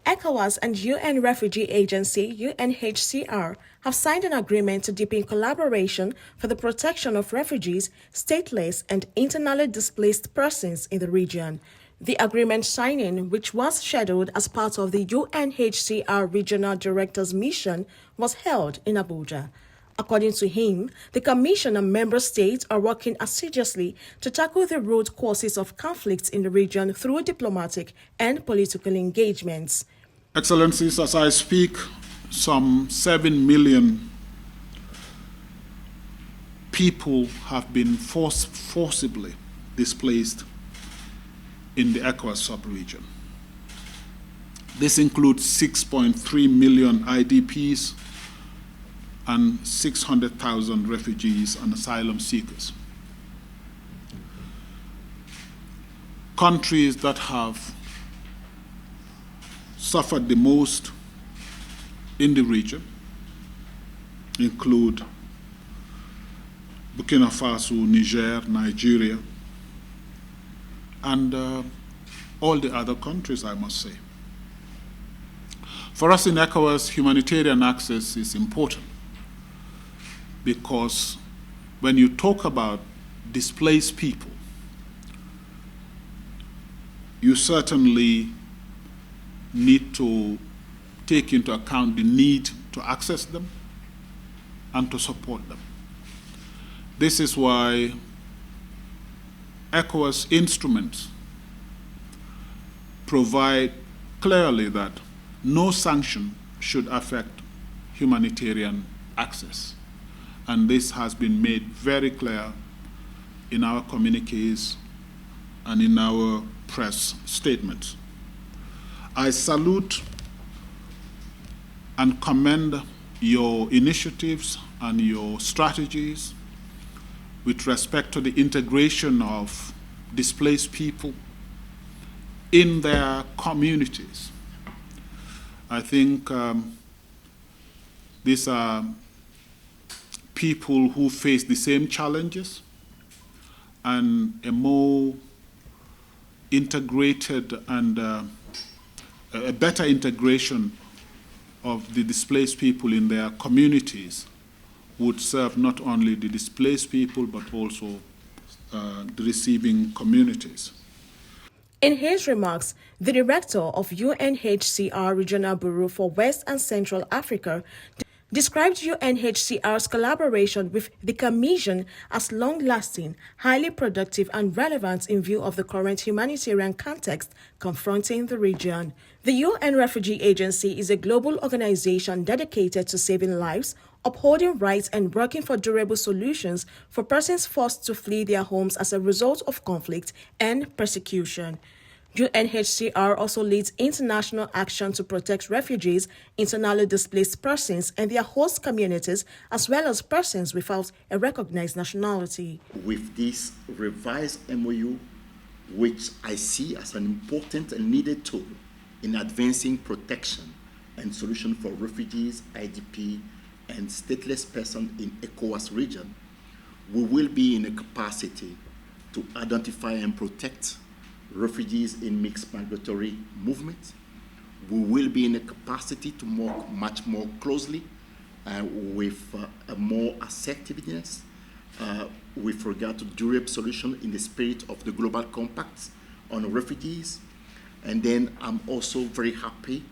ECOWAS and UN Refugee Agency (UNHCR) have signed an agreement to deepen collaboration for the protection of refugees, stateless, and internally displaced persons in the region. The agreement signing, which was scheduled as part of the UNHCR Regional Director's mission, was held in Abuja. According to him, the Commission and member states are working assiduously to tackle the root causes of conflicts in the region through diplomatic and political engagements. Excellencies, as I speak, some 7 million people have been forcibly displaced in the ECOWAS sub-region. This includes 6.3 million IDPs and 600,000 refugees and asylum seekers. Countries that have suffered the most in the region include Burkina Faso, Niger, Nigeria, and all the other countries, I must say. For us in ECOWAS, humanitarian access is important because when you talk about displaced people, you certainly need to take into account the need to access them and to support them. This is why ECOWAS instruments provide clearly that no sanction should affect humanitarian access. And this has been made very clear in our communiques and in our press statements. I salute and commend your initiatives and your strategies with respect to the integration of displaced people in their communities. I think these are people who face the same challenges, and a more integrated and a better integration of the displaced people in their communities would serve not only the displaced people but also the receiving communities. In his remarks, the director of UNHCR Regional Bureau for West and Central Africa described UNHCR's collaboration with the Commission as long-lasting, highly productive, and relevant in view of the current humanitarian context confronting the region. The UN Refugee Agency is a global organization dedicated to saving lives, upholding rights, and working for durable solutions for persons forced to flee their homes as a result of conflict and persecution. UNHCR also leads international action to protect refugees, internally displaced persons, and their host communities, as well as persons without a recognized nationality. With this revised MOU, which I see as an important and needed tool in advancing protection and solution for refugees, IDP, and stateless persons in ECOWAS region, we will be in a capacity to identify and protect refugees in mixed migratory movements. We will be in a capacity to work much more closely with a more assertiveness with regard to durable solution in the spirit of the Global Compact on refugees. And then I'm also very happy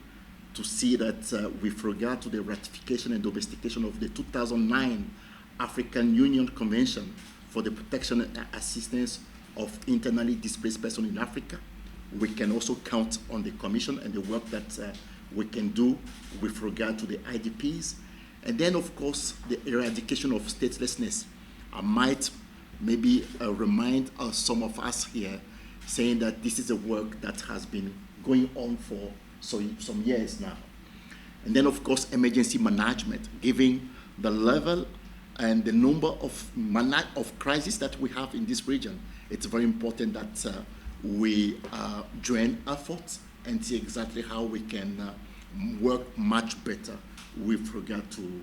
to see that with regard to the ratification and domestication of the 2009 African Union Convention for the Protection and Assistance of internally displaced persons in Africa, we can also count on the Commission and the work that we can do with regard to the IDPs. And then, of course, the eradication of statelessness. I might maybe remind some of us here, saying that this is a work that has been going on for some years now. And then, of course, emergency management, given the level and the number of crises that we have in this region. It's very important that we join efforts and see exactly how we can work much better with regard to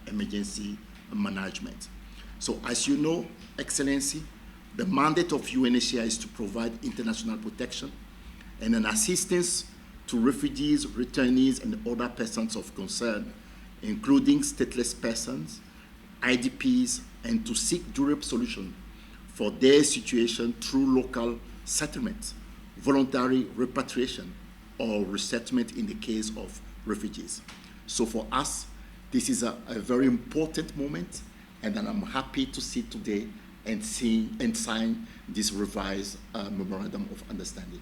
emergency management. So as you know, Excellency, the mandate of UNHCR is to provide international protection and an assistance to refugees, returnees, and other persons of concern, including stateless persons, IDPs, and to seek durable solutions for their situation through local settlement, voluntary repatriation, or resettlement in the case of refugees. So for us, this is a very important moment, and I'm happy to see today and sign this revised Memorandum of Understanding.